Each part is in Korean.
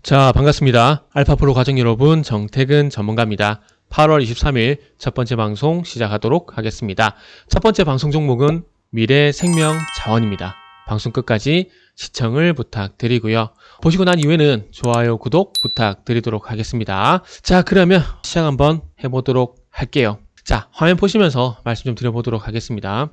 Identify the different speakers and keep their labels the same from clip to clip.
Speaker 1: 자, 반갑습니다. 알파프로 과정 여러분, 정태근 전문가입니다. 8월 23일 첫 번째 방송 시작하도록 하겠습니다. 첫 번째 방송 종목은 미래생명자원입니다. 방송 끝까지 시청을 부탁드리고요. 보시고 난 이후에는 좋아요, 구독 부탁드리도록 하겠습니다. 자, 그러면 시작 한번 해보도록 할게요. 자, 화면 보시면서 말씀 좀 드려보도록 하겠습니다.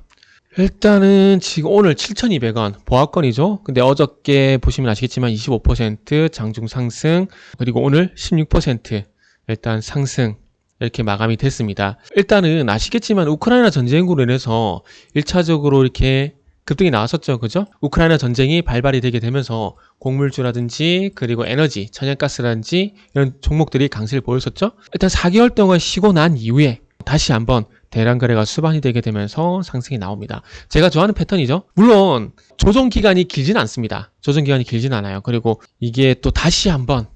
Speaker 1: 일단은 지금 오늘 7,200원 보합권이죠. 근데 어저께 보시면 아시겠지만 25% 장중 상승, 그리고 오늘 16% 일단 상승 이렇게 마감이 됐습니다. 일단은 아시겠지만 우크라이나 전쟁으로 인해서 1차적으로 이렇게 급등이 나왔었죠. 그죠? 우크라이나 전쟁이 발발이 되게 되면서 곡물주라든지 그리고 에너지, 천연가스라든지 이런 종목들이 강세를 보였었죠. 일단 4개월 동안 쉬고 난 이후에 다시 한번 대량 거래가 수반이 되게 되면서 상승이 나옵니다. 제가 좋아하는 패턴이죠. 물론 조정 기간이 길진 않습니다. 조정 기간이 길진 않아요. 그리고 이게 또 다시 한번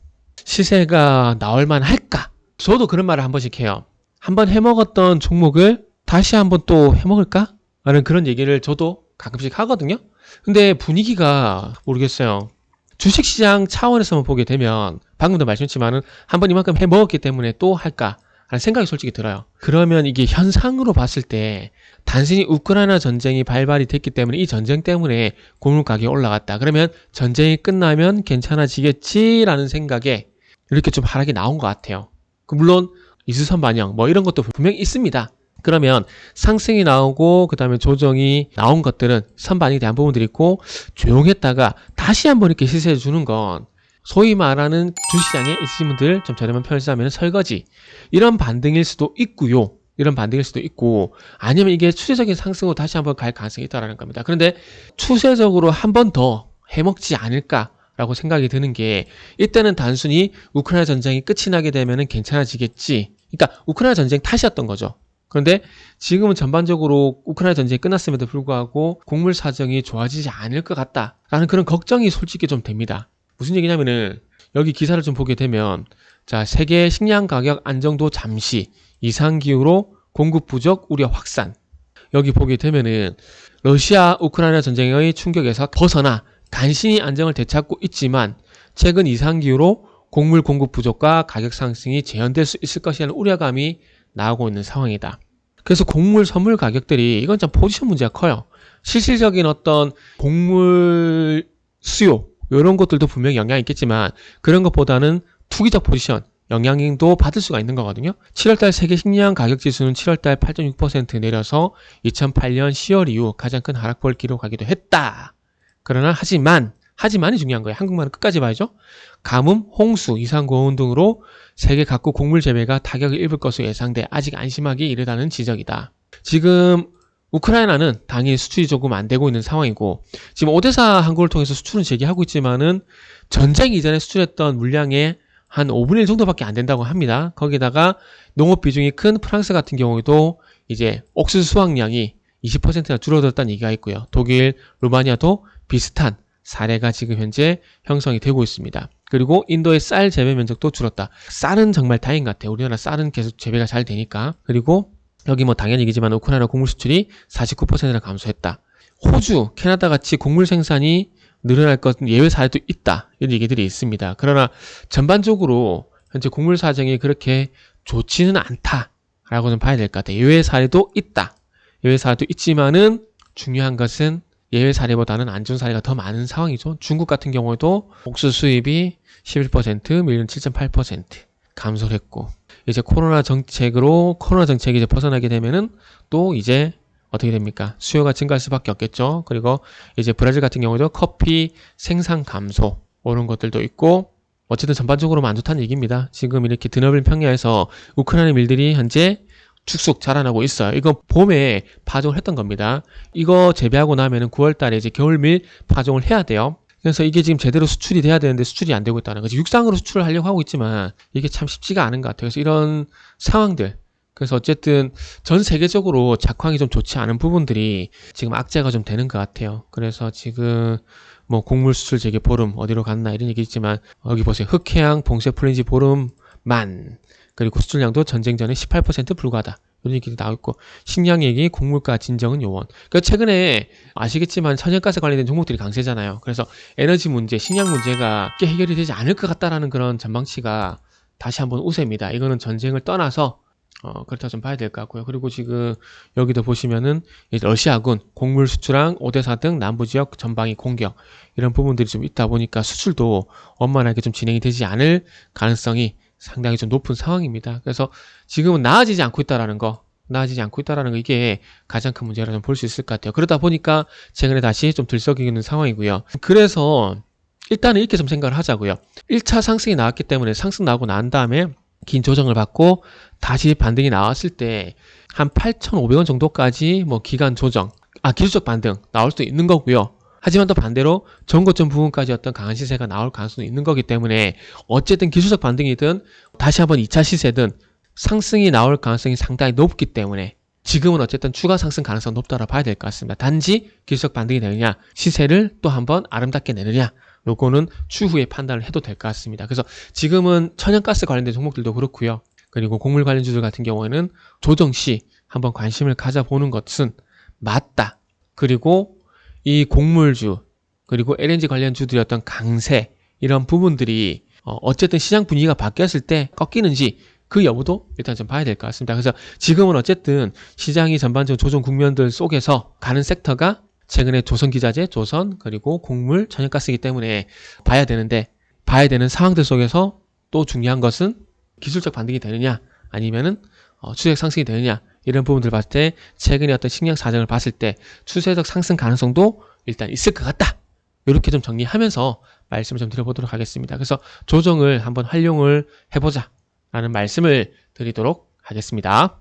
Speaker 1: 시세가 나올 만할까? 저도 그런 말을 한 번씩 해요. 한번 해먹었던 종목을 다시 한번 또 해먹을까? 라는 그런 얘기를 저도 가끔씩 하거든요. 근데 분위기가 모르겠어요. 주식시장 차원에서만 보게 되면 방금도 말씀했지만은 한번 이만큼 해먹었기 때문에 또 할까? 라는 생각이 솔직히 들어요. 그러면 이게 현상으로 봤을 때 단순히 우크라이나 전쟁이 발발이 됐기 때문에 이 전쟁 때문에 곡물 가격이 올라갔다. 그러면 전쟁이 끝나면 괜찮아지겠지라는 생각에 이렇게 좀 하락이 나온 것 같아요. 물론 이수선 반영 뭐 이런 것도 분명히 있습니다. 그러면 상승이 나오고 그 다음에 조정이 나온 것들은 선반영이 대한 부분들이 있고 조용했다가 다시 한번 이렇게 시세해 주는 건 소위 말하는 주시장에 있으신 분들 좀 저렴한 표현을 쓰자면 설거지 이런 반등일 수도 있고요. 이런 반등일 수도 있고 아니면 이게 추세적인 상승으로 다시 한번 갈 가능성이 있다는 겁니다. 그런데 추세적으로 한 번 더 해먹지 않을까라고 생각이 드는 게 이때는 단순히 우크라이나 전쟁이 끝이 나게 되면 괜찮아지겠지. 그러니까 우크라이나 전쟁 탓이었던 거죠. 그런데 지금은 전반적으로 우크라이나 전쟁이 끝났음에도 불구하고 곡물 사정이 좋아지지 않을 것 같다라는 그런 걱정이 솔직히 좀 됩니다. 무슨 얘기냐면은 여기 기사를 좀 보게 되면 자, 세계 식량 가격 안정도 잠시 이상기후로 공급 부족 우려 확산. 여기 보게 되면은 러시아 우크라이나 전쟁의 충격에서 벗어나 간신히 안정을 되찾고 있지만 최근 이상기후로 곡물 공급 부족과 가격 상승이 재현될 수 있을 것이라는 우려감이 나오고 있는 상황이다. 그래서 곡물 선물 가격들이 이건 참 포지션 문제가 커요. 실질적인 어떤 곡물 수요 이런 것들도 분명히 영향이 있겠지만 그런 것보다는 투기적 포지션 영향도 받을 수가 있는 거거든요. 7월달 세계 식량 가격 지수는 7월달 8.6% 내려서 2008년 10월 이후 가장 큰 하락폭을 기록하기도 했다. 그러나 하지만이 중요한 거예요. 한국말은 끝까지 봐야죠. 가뭄, 홍수, 이상고온 등으로 세계 각국 곡물 재배가 타격을 입을 것으로 예상돼 아직 안심하기 이르다는 지적이다. 지금 우크라이나는 당연히 수출이 조금 안 되고 있는 상황이고 지금 오데사 항구를 통해서 수출은 재개하고 있지만은 전쟁 이전에 수출했던 물량의 한 5분의 1 정도밖에 안 된다고 합니다. 거기다가 농업 비중이 큰 프랑스 같은 경우에도 이제 옥수수 수확량이 20%나 줄어들었다는 얘기가 있고요. 독일, 루마니아도 비슷한 사례가 지금 현재 형성이 되고 있습니다. 그리고 인도의 쌀 재배 면적도 줄었다. 쌀은 정말 다행인 것 같아요. 우리나라 쌀은 계속 재배가 잘 되니까. 그리고 여기 뭐 당연히 얘기지만 우크라이나 곡물 수출이 49%나 감소했다. 호주, 캐나다 같이 곡물 생산이 늘어날 것 예외 사례도 있다. 이런 얘기들이 있습니다. 그러나 전반적으로 현재 곡물 사정이 그렇게 좋지는 않다라고는 봐야 될 것 같아요. 예외 사례도 있다. 예외 사례도 있지만은 중요한 것은 예외 사례보다는 안 좋은 사례가 더 많은 상황이죠. 중국 같은 경우에도 옥수수 수입이 11%, 밀린 7.8% 감소를 했고 이제 코로나 정책이 이제 벗어나게 되면은 또 이제 어떻게 됩니까? 수요가 증가할 수밖에 없겠죠. 그리고 이제 브라질 같은 경우도 커피 생산 감소 이런 것들도 있고 어쨌든 전반적으로 안 좋다는 얘기입니다. 지금 이렇게 드넓은 평야에서 우크라이나 밀들이 현재 축쑥 자라나고 있어요. 이건 봄에 파종을 했던 겁니다. 이거 재배하고 나면은 9월 달에 이제 겨울밀 파종을 해야 돼요. 그래서 이게 지금 제대로 수출이 돼야 되는데 수출이 안 되고 있다는 거지. 육상으로 수출을 하려고 하고 있지만 이게 참 쉽지가 않은 것 같아요. 그래서 이런 상황들 그래서 어쨌든 전 세계적으로 작황이 좀 좋지 않은 부분들이 지금 악재가 좀 되는 것 같아요. 그래서 지금 뭐 곡물 수출 재개 보름 어디로 갔나 이런 얘기 있지만 여기 보세요. 흑해양 봉쇄 풀린지 보름만, 그리고 수출량도 전쟁 전에 18% 불과하다. 이런 얘기도 나오고 있고, 식량 얘기, 곡물가 진정은 요원. 그러니까 최근에 아시겠지만 천연가스 관련된 종목들이 강세잖아요. 그래서 에너지 문제, 식량 문제가 쉽게 해결이 되지 않을 것 같다라는 그런 전망치가 다시 한번 우세입니다. 이거는 전쟁을 떠나서 그렇다 좀 봐야 될 것 같고요. 그리고 지금 여기도 보시면은 러시아군 곡물 수출항 오데사 등 남부 지역 전방위 공격, 이런 부분들이 좀 있다 보니까 수출도 원만하게 좀 진행이 되지 않을 가능성이 상당히 좀 높은 상황입니다. 그래서 지금은 나아지지 않고 있다는 거, 이게 가장 큰 문제라 좀 볼 수 있을 것 같아요. 그러다 보니까 최근에 다시 좀 들썩이는 상황이고요. 그래서 일단은 이렇게 좀 생각을 하자고요. 1차 상승이 나왔기 때문에 상승 나오고 난 다음에 긴 조정을 받고 다시 반등이 나왔을 때 한 8,500원 정도까지 뭐 기간 조정, 기술적 반등 나올 수도 있는 거고요. 하지만 또 반대로 전고점 부분까지 어떤 강한 시세가 나올 가능성도 있는 거기 때문에 어쨌든 기술적 반등이든 다시 한번 2차 시세든 상승이 나올 가능성이 상당히 높기 때문에 지금은 어쨌든 추가 상승 가능성 높다고 봐야 될 것 같습니다. 단지 기술적 반등이 되느냐, 시세를 또 한번 아름답게 내느냐, 요거는 추후에 판단을 해도 될 것 같습니다. 그래서 지금은 천연가스 관련된 종목들도 그렇고요. 그리고 곡물 관련주들 같은 경우에는 조정 시 한번 관심을 가져보는 것은 맞다. 그리고 이 곡물주, 그리고 LNG 관련주들의 어떤 강세, 이런 부분들이 어쨌든 시장 분위기가 바뀌었을 때 꺾이는지 그 여부도 일단 좀 봐야 될 것 같습니다. 그래서 지금은 어쨌든 시장이 전반적으로 조정 국면들 속에서 가는 섹터가 최근에 조선기자재, 조선, 그리고 곡물, 천연가스이기 때문에 봐야 되는 상황들 속에서 또 중요한 것은 기술적 반등이 되느냐, 아니면은 추세적 상승이 되느냐, 이런 부분들 봤을 때 최근에 어떤 식량 사정을 봤을 때 추세적 상승 가능성도 일단 있을 것 같다. 이렇게 좀 정리하면서 말씀을 좀 드려보도록 하겠습니다. 그래서 조정을 한번 활용을 해보자 라는 말씀을 드리도록 하겠습니다.